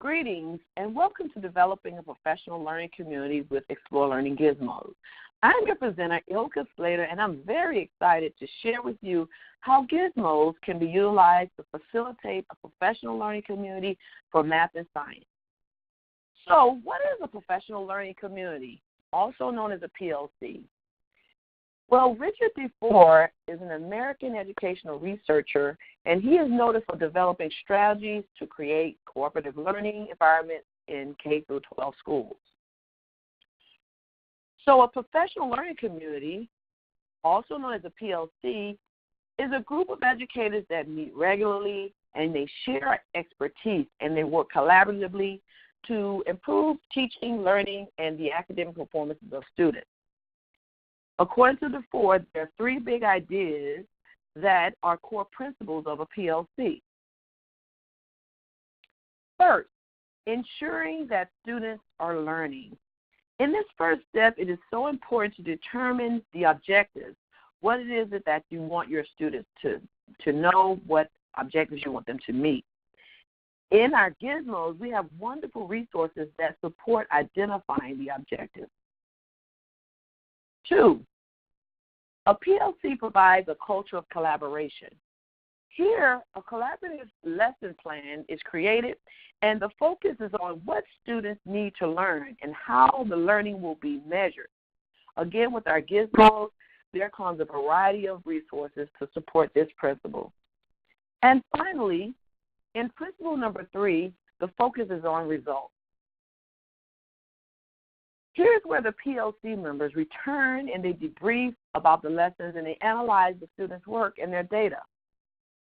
Greetings and welcome to Developing a Professional Learning Community with ExploreLearning Gizmos. I'm your presenter, Illka Slater, and I'm very excited to share with you how Gizmos can be utilized to facilitate a professional learning community for math and science. So, what is a professional learning community, also known as a PLC? Well, Richard DeFore is an American educational researcher, and he is noted for developing strategies to create cooperative learning environments in K-12 schools. So a professional learning community, also known as a PLC, is a group of educators that meet regularly and they share expertise and they work collaboratively to improve teaching, learning, and the academic performances of students. According to DeFore, there are three big ideas that are core principles of a PLC. First, ensuring that students are learning. In this first step, it is so important to determine the objectives, what it is that you want your students to know, what objectives you want them to meet. In our Gizmos, we have wonderful resources that support identifying the objectives. Two, a PLC provides a culture of collaboration. Here, a collaborative lesson plan is created, and the focus is on what students need to learn and how the learning will be measured. Again, with our Gizmos, there comes a variety of resources to support this principle. And finally, in principle number 3, the focus is on results. Here's where the PLC members return and they debrief about the lessons and they analyze the students' work and their data.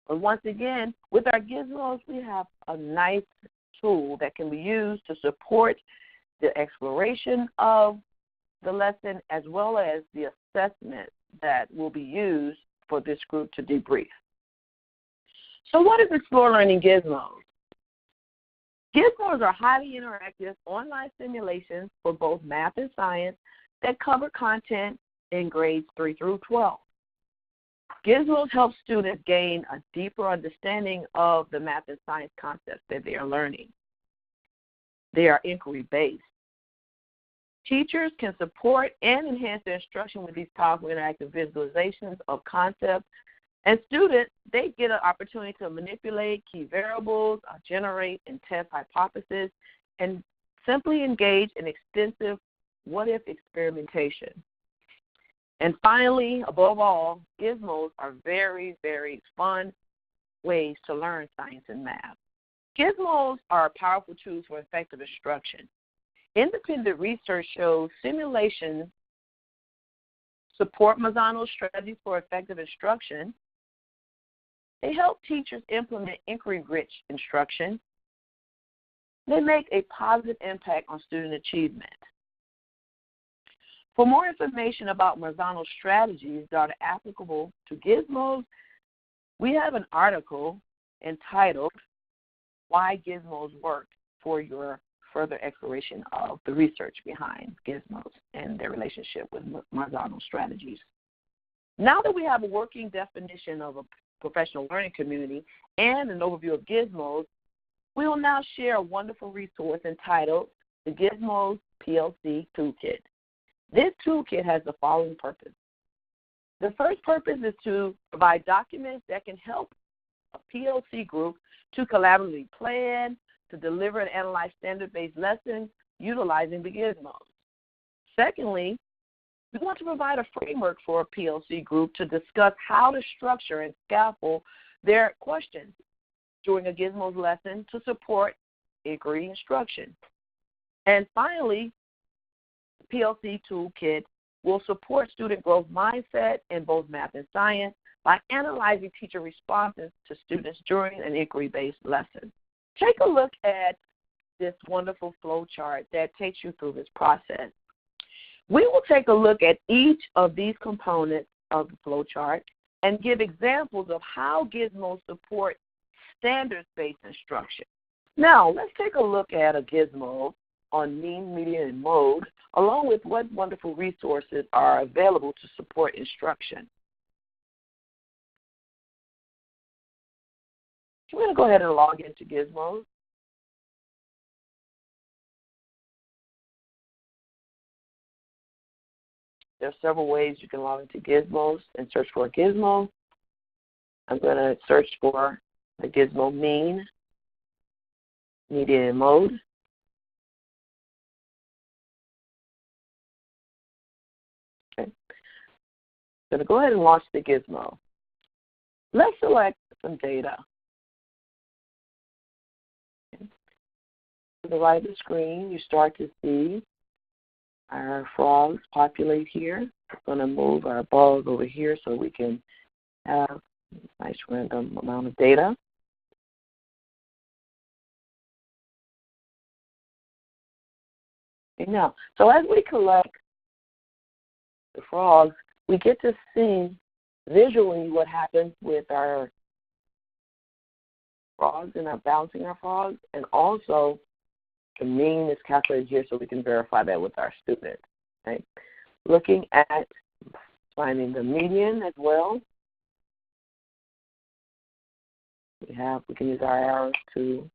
But once again, with our Gizmos, we have a nice tool that can be used to support the exploration of the lesson as well as the assessment that will be used for this group to debrief. So what is ExploreLearning Gizmos? Gizmos are highly interactive online simulations for both math and science that cover content in grades 3 through 12. Gizmos help students gain a deeper understanding of the math and science concepts that they are learning. They are inquiry-based. Teachers can support and enhance their instruction with these powerful interactive visualizations of concepts. And students, they get an opportunity to manipulate key variables, generate and test hypotheses, and simply engage in extensive what-if experimentation. And finally, above all, Gizmos are very, very fun ways to learn science and math. Gizmos are powerful tools for effective instruction. Independent research shows simulations support Mazzano's strategies for effective instruction. They help teachers implement inquiry-rich instruction. They make a positive impact on student achievement. For more information about Mazzano's strategies that are applicable to Gizmos, we have an article entitled Why Gizmos Work for your further exploration of the research behind Gizmos and their relationship with Mazzano's strategies. Now that we have a working definition of a professional learning community and an overview of Gizmos, we will now share a wonderful resource entitled the Gizmos PLC Toolkit. This toolkit has the following purpose. The first purpose is to provide documents that can help a PLC group to collaboratively plan, to deliver and analyze standard-based lessons utilizing the Gizmos. Secondly, we want to provide a framework for a PLC group to discuss how to structure and scaffold their questions during a Gizmos lesson to support inquiry instruction. And finally, the PLC Toolkit will support student growth mindset in both math and science by analyzing teacher responses to students during an inquiry-based lesson. Take a look at this wonderful flow chart that takes you through this process. We will take a look at each of these components of the flow chart and give examples of how Gizmos support standards-based instruction. Now, let's take a look at a Gizmo on mean, median, and mode, along with what wonderful resources are available to support instruction. I'm going to go ahead and log into Gizmos. There are several ways you can log into Gizmos and search for a Gizmo. I'm going to search for the Gizmo mean, median, and mode. Okay. I'm going to go ahead and launch the Gizmo. Let's select some data. Okay. To the right of the screen, you start to see our frogs populate here. We're going to move our balls over here so we can have a nice random amount of data. Okay, now, so as we collect the frogs, we get to see visually what happens with our frogs and our balancing our frogs, and also the mean is calculated here so we can verify that with our students. Okay? Looking at finding the median as well. We can use our arrows to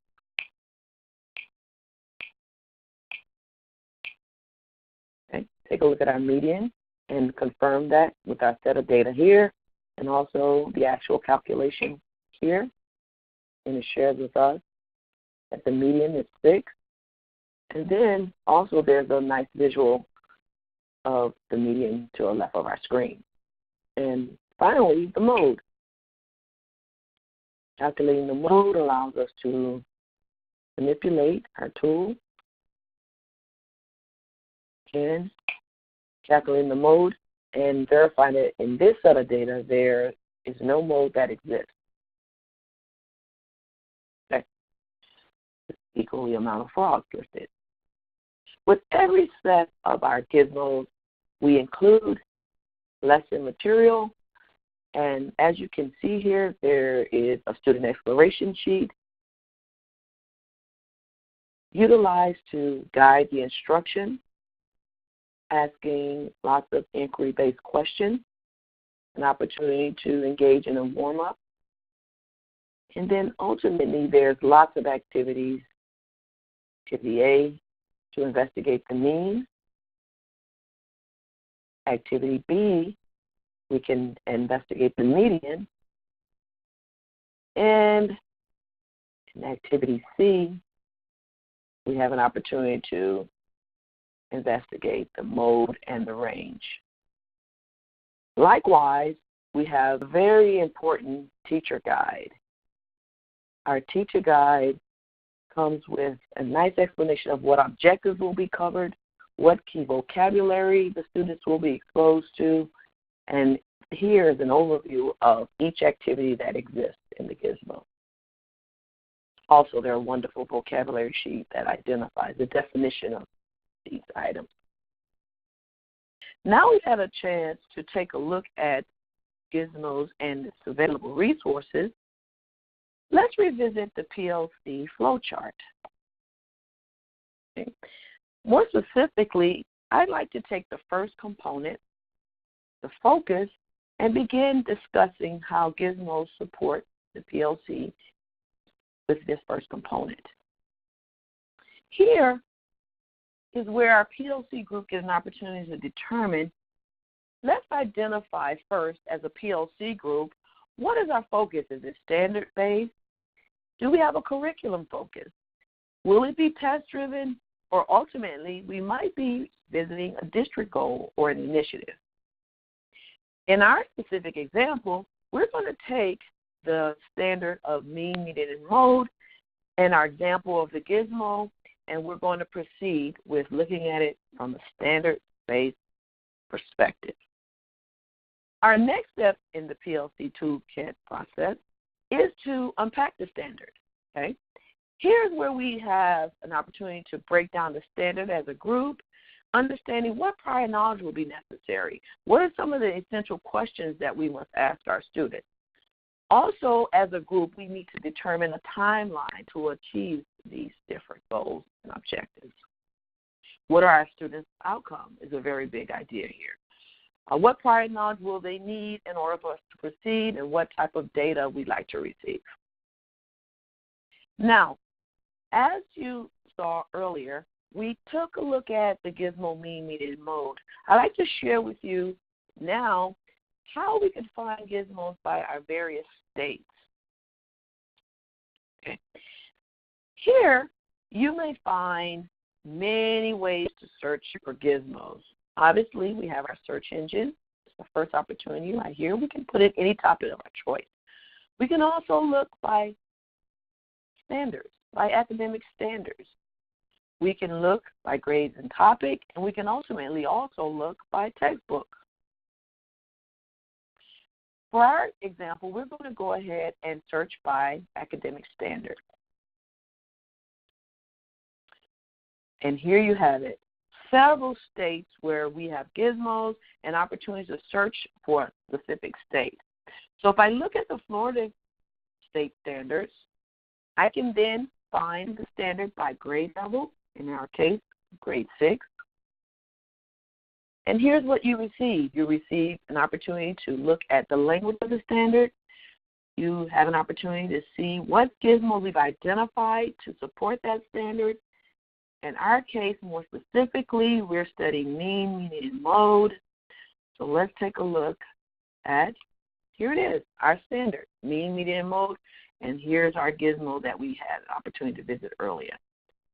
take a look at our median and confirm that with our set of data here, and also the actual calculation here. And it shares with us that the median is 6. And then also there's a nice visual of the median to the left of our screen. And finally, the mode. Calculating the mode allows us to manipulate our tool and calculating the mode and verify that in this set of data there is no mode that exists. Okay. Equal the amount of frogs listed. With every set of our Gizmos, we include lesson material, and as you can see here, there is a student exploration sheet utilized to guide the instruction, asking lots of inquiry-based questions, an opportunity to engage in a warm-up, and then ultimately there's lots of activities. Activity A, to investigate the mean. Activity B, we can investigate the median. And in activity C, we have an opportunity to investigate the mode and the range. Likewise, we have a very important teacher guide. Our teacher guide comes with a nice explanation of what objectives will be covered, what key vocabulary the students will be exposed to, and here is an overview of each activity that exists in the Gizmo. Also, there are wonderful vocabulary sheet that identifies the definition of these items. Now we've had a chance to take a look at Gizmos and its available resources. Let's revisit the PLC flowchart. Okay. More specifically, I'd like to take the first component, the focus, and begin discussing how Gizmos support the PLC with this first component. Here is where our PLC group gets an opportunity to determine, let's identify first as a PLC group, what is our focus? Is it standard-based? Do we have a curriculum focus? Will it be test-driven? Or ultimately, we might be visiting a district goal or an initiative. In our specific example, we're going to take the standard of mean, median, and mode and our example of the Gizmo, and we're going to proceed with looking at it from a standard-based perspective. Our next step in the PLC Toolkit process is to unpack the standard. Okay? Here's where we have an opportunity to break down the standard as a group, understanding what prior knowledge will be necessary. What are some of the essential questions that we must ask our students? Also, as a group, we need to determine a timeline to achieve these different goals and objectives. What are our students' outcomes is a very big idea here. What prior knowledge will they need in order for us to proceed, and what type of data we'd like to receive? Now, as you saw earlier, we took a look at the Gizmo mean, median, mode. I'd like to share with you now how we can find gizmos by our various states. Okay. Here, you may find many ways to search for gizmos. Obviously, we have our search engine. It's the first opportunity right here. We can put in any topic of our choice. We can also look by standards, by academic standards. We can look by grades and topic, and we can ultimately also look by textbook. For our example, we're going to go ahead and search by academic standard. And here you have it. Several states where we have gizmos and opportunities to search for a specific state. So if I look at the Florida state standards, I can then find the standard by grade level, in our case, grade 6. And here's what you receive. You receive an opportunity to look at the language of the standard. You have an opportunity to see what gizmos we've identified to support that standard. In our case, more specifically, we're studying mean, median, and mode. So let's take a look at, here it is, our standard, mean, median, and mode. And here's our gizmo that we had an opportunity to visit earlier.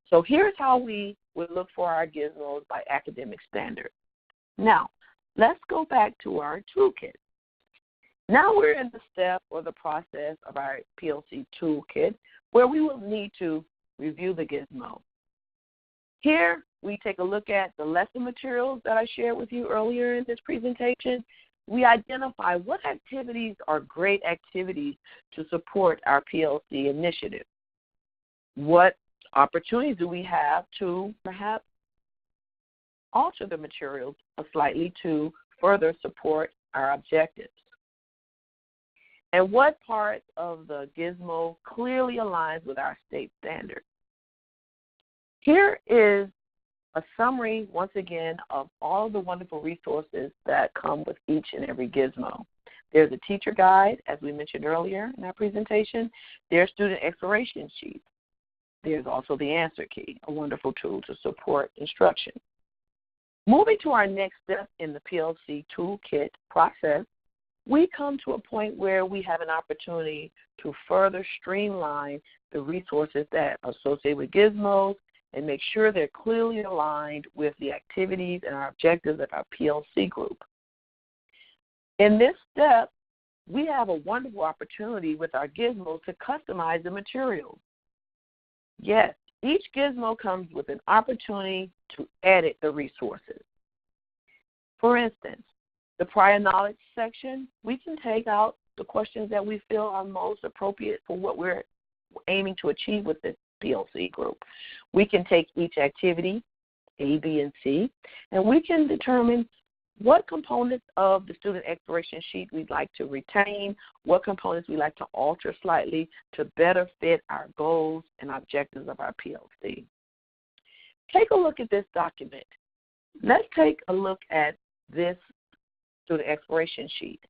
So here's how we would look for our gizmos by academic standard. Now, let's go back to our toolkit. Now we're in the step or the process of our PLC toolkit where we will need to review the gizmo. Here, we take a look at the lesson materials that I shared with you earlier in this presentation. We identify what activities are great activities to support our PLC initiative. What opportunities do we have to perhaps alter the materials slightly to further support our objectives? And what parts of the gizmo clearly aligns with our state standard? Here is a summary, once again, of all the wonderful resources that come with each and every gizmo. There's a teacher guide, as we mentioned earlier in our presentation. There's student exploration sheets. There's also the answer key, a wonderful tool to support instruction. Moving to our next step in the PLC toolkit process, we come to a point where we have an opportunity to further streamline the resources that are associated with gizmos and make sure they're clearly aligned with the activities and our objectives of our PLC group. In this step, we have a wonderful opportunity with our gizmos to customize the materials. Yes, each gizmo comes with an opportunity to edit the resources. For instance, the prior knowledge section, we can take out the questions that we feel are most appropriate for what we're aiming to achieve with this PLC group. We can take each activity, A, B, and C, and we can determine what components of the student exploration sheet we'd like to retain, what components we'd like to alter slightly to better fit our goals and objectives of our PLC. Take a look at this document. Let's take a look at this student exploration sheet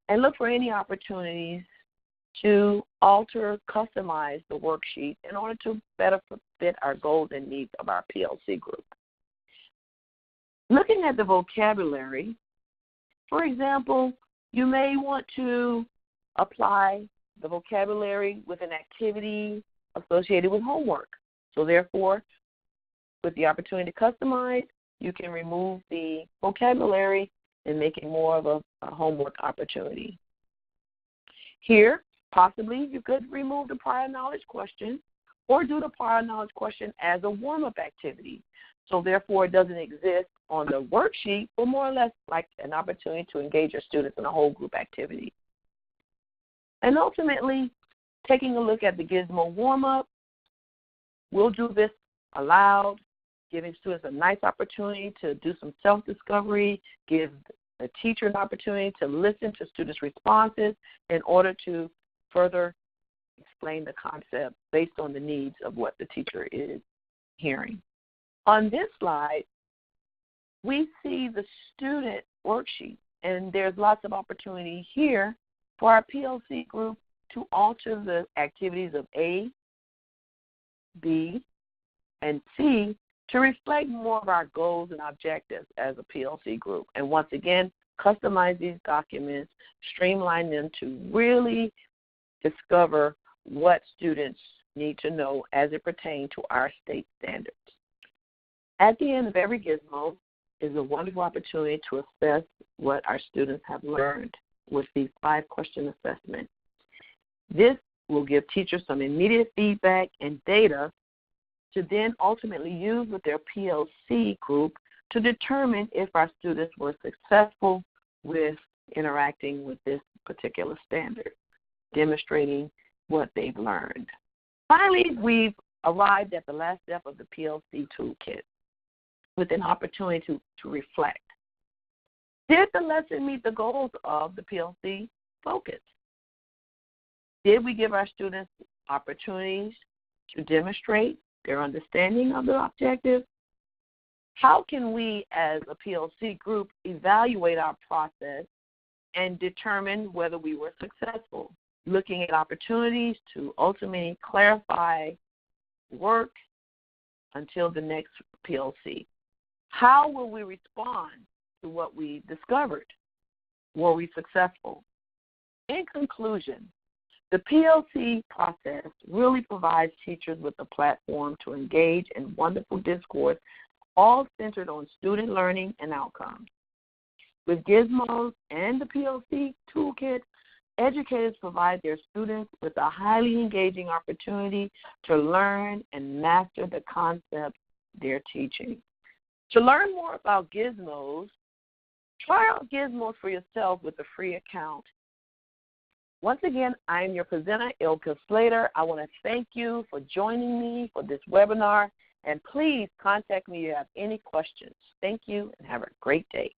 and look for any opportunities to alter, customize the worksheet in order to better fit our goals and needs of our PLC group. Looking at the vocabulary, for example, you may want to apply the vocabulary with an activity associated with homework. So therefore, with the opportunity to customize, you can remove the vocabulary and make it more of a homework opportunity. Here, possibly you could remove the prior knowledge question or do the prior knowledge question as a warm-up activity. So therefore, it doesn't exist on the worksheet, but more or less like an opportunity to engage your students in a whole group activity. And ultimately, taking a look at the Gizmo warm-up, we'll do this aloud, giving students a nice opportunity to do some self-discovery, give the teacher an opportunity to listen to students' responses in order to further explain the concept based on the needs of what the teacher is hearing. On this slide, we see the student worksheet, and there's lots of opportunity here for our PLC group to alter the activities of A, B, and C to reflect more of our goals and objectives as a PLC group. And once again, customize these documents, streamline them to really discover what students need to know as it pertains to our state standards. At the end of every Gizmo is a wonderful opportunity to assess what our students have learned with these 5-question assessment. This will give teachers some immediate feedback and data to then ultimately use with their PLC group to determine if our students were successful with interacting with this particular standard, demonstrating what they've learned. Finally, we've arrived at the last step of the PLC toolkit with an opportunity to reflect. Did the lesson meet the goals of the PLC focus? Did we give our students opportunities to demonstrate their understanding of the objective? How can we as a PLC group evaluate our process and determine whether we were successful? Looking at opportunities to ultimately clarify work until the next PLC. How will we respond to what we discovered? Were we successful? In conclusion, the PLC process really provides teachers with a platform to engage in wonderful discourse, all centered on student learning and outcomes. With Gizmos and the PLC Toolkit, educators provide their students with a highly engaging opportunity to learn and master the concepts they're teaching. To learn more about Gizmos, try out Gizmos for yourself with a free account. Once again, I am your presenter, Illka Slater. I want to thank you for joining me for this webinar, and please contact me if you have any questions. Thank you, and have a great day.